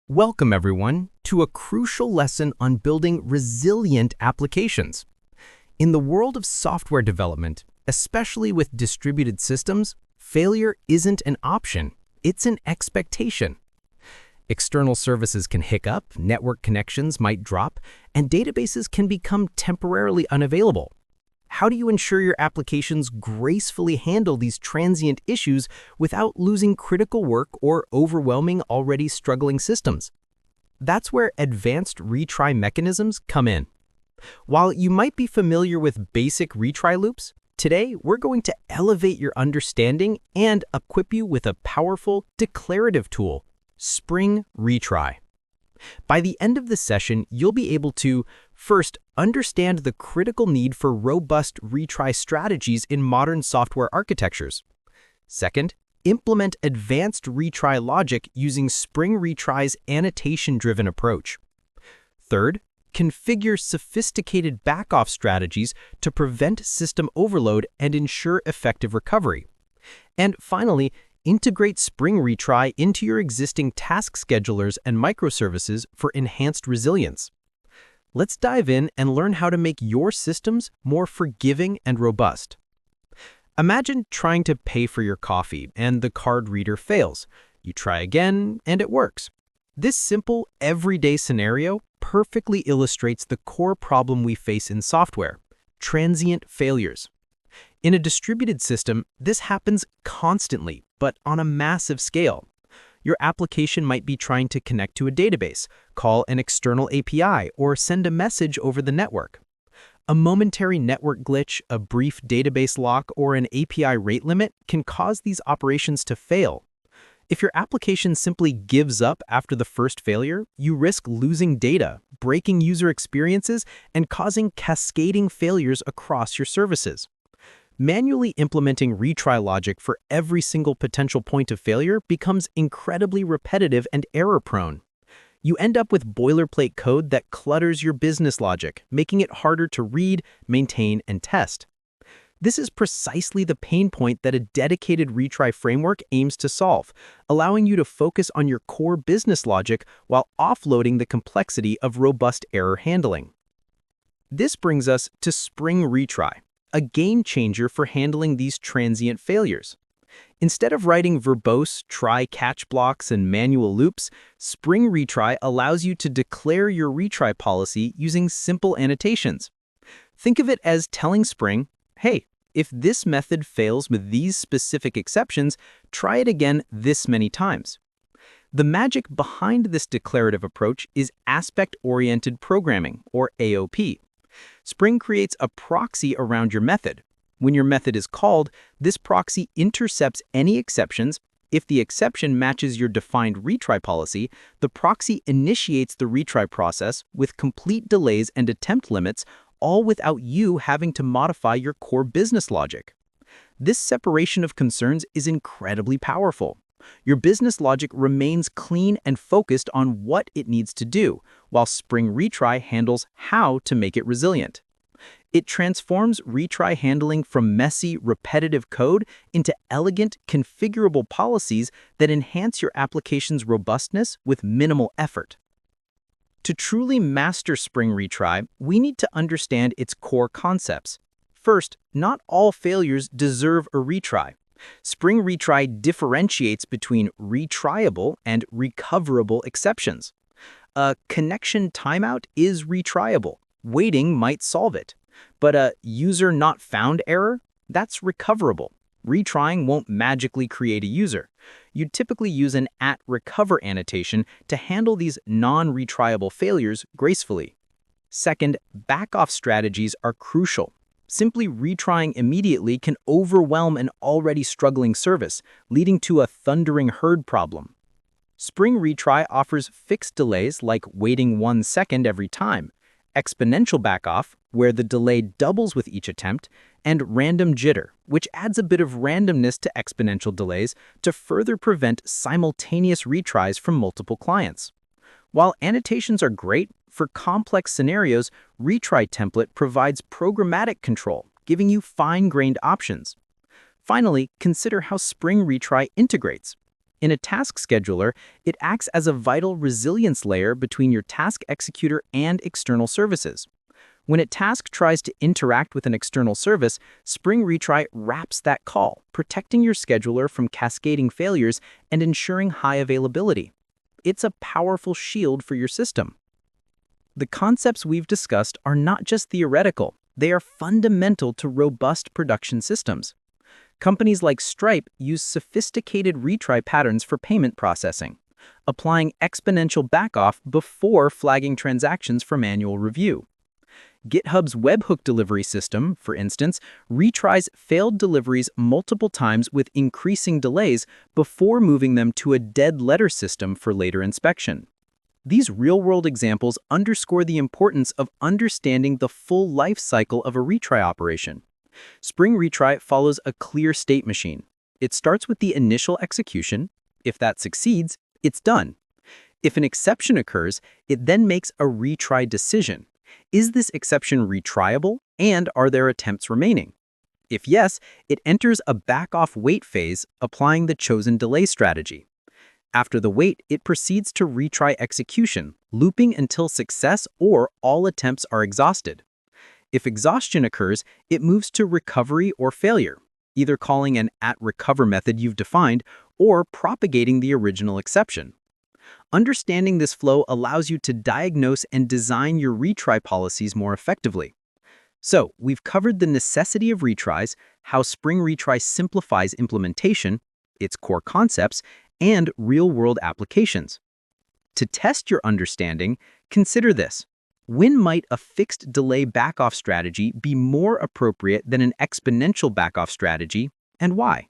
Welcome, everyone, to a crucial lesson on building resilient applications. In the world of software development, especially with distributed systems, failure isn't an option, it's an expectation. External services can hiccup, network connections might drop, and databases can become temporarily unavailable. How do you ensure your applications gracefully handle these transient issues without losing critical work or overwhelming already struggling systems? That's where advanced retry mechanisms come in. While you might be familiar with basic retry loops, today we're going to elevate your understanding and equip you with a powerful declarative tool, Spring Retry. By the end of the session, you'll be able to, first, understand the critical need for robust retry strategies in modern software architectures. Second, implement advanced retry logic using Spring Retry's annotation-driven approach. Third, configure sophisticated backoff strategies to prevent system overload and ensure effective recovery. And finally, integrate Spring Retry into your existing task schedulers and microservices for enhanced resilience. Let's dive in and learn how to make your systems more forgiving and robust. Imagine trying to pay for your coffee and the card reader fails. You try again and it works. This simple, everyday scenario perfectly illustrates the core problem we face in software: transient failures. In a distributed system, this happens constantly, but on a massive scale. Your application might be trying to connect to a database, call an external API, or send a message over the network. A momentary network glitch, a brief database lock, or an API rate limit can cause these operations to fail. If your application simply gives up after the first failure, you risk losing data, breaking user experiences, and causing cascading failures across your services. Manually implementing retry logic for every single potential point of failure becomes incredibly repetitive and error-prone. You end up with boilerplate code that clutters your business logic, making it harder to read, maintain, and test. This is precisely the pain point that a dedicated retry framework aims to solve, allowing you to focus on your core business logic while offloading the complexity of robust error handling. This brings us to Spring Retry, a game changer for handling these transient failures. Instead of writing verbose try-catch blocks and manual loops, Spring Retry allows you to declare your retry policy using simple annotations. Think of it as telling Spring, hey, if this method fails with these specific exceptions, try it again this many times. The magic behind this declarative approach is aspect-oriented programming, or AOP. Spring creates a proxy around your method. When your method is called, this proxy intercepts any exceptions. If the exception matches your defined retry policy, the proxy initiates the retry process with complete delays and attempt limits, all without you having to modify your core business logic. This separation of concerns is incredibly powerful. Your business logic remains clean and focused on what it needs to do, while Spring Retry handles how to make it resilient. It transforms retry handling from messy, repetitive code into elegant, configurable policies that enhance your application's robustness with minimal effort. To truly master Spring Retry, we need to understand its core concepts. First, not all failures deserve a retry. Spring Retry differentiates between retryable and recoverable exceptions. A connection timeout is retryable. Waiting might solve it. But a user not found error, that's recoverable. Retrying won't magically create a user. You'd typically use an @recover annotation to handle these non-retryable failures gracefully. Second, backoff strategies are crucial. Simply retrying immediately can overwhelm an already struggling service, leading to a thundering herd problem. Spring Retry offers fixed delays like waiting 1 second every time, exponential backoff, where the delay doubles with each attempt, and random jitter, which adds a bit of randomness to exponential delays to further prevent simultaneous retries from multiple clients. While annotations are great, for complex scenarios, Retry template provides programmatic control, giving you fine-grained options. Finally, consider how Spring Retry integrates. In a task scheduler, it acts as a vital resilience layer between your task executor and external services. When a task tries to interact with an external service, Spring Retry wraps that call, protecting your scheduler from cascading failures and ensuring high availability. It's a powerful shield for your system. The concepts we've discussed are not just theoretical, they are fundamental to robust production systems. Companies like Stripe use sophisticated retry patterns for payment processing, applying exponential backoff before flagging transactions for manual review. GitHub's webhook delivery system, for instance, retries failed deliveries multiple times with increasing delays before moving them to a dead letter system for later inspection. These real-world examples underscore the importance of understanding the full life cycle of a retry operation. Spring Retry follows a clear state machine. It starts with the initial execution. If that succeeds, it's done. If an exception occurs, it then makes a retry decision. Is this exception retryable, and are there attempts remaining? If yes, it enters a back-off wait phase, applying the chosen delay strategy. After the wait, it proceeds to retry execution, looping until success or all attempts are exhausted. If exhaustion occurs, it moves to recovery or failure, either calling an @recover method you've defined or propagating the original exception. Understanding this flow allows you to diagnose and design your retry policies more effectively. So, we've covered the necessity of retries, how Spring Retry simplifies implementation, its core concepts, and real-world applications. To test your understanding, consider this. When might a fixed delay backoff strategy be more appropriate than an exponential backoff strategy, and why?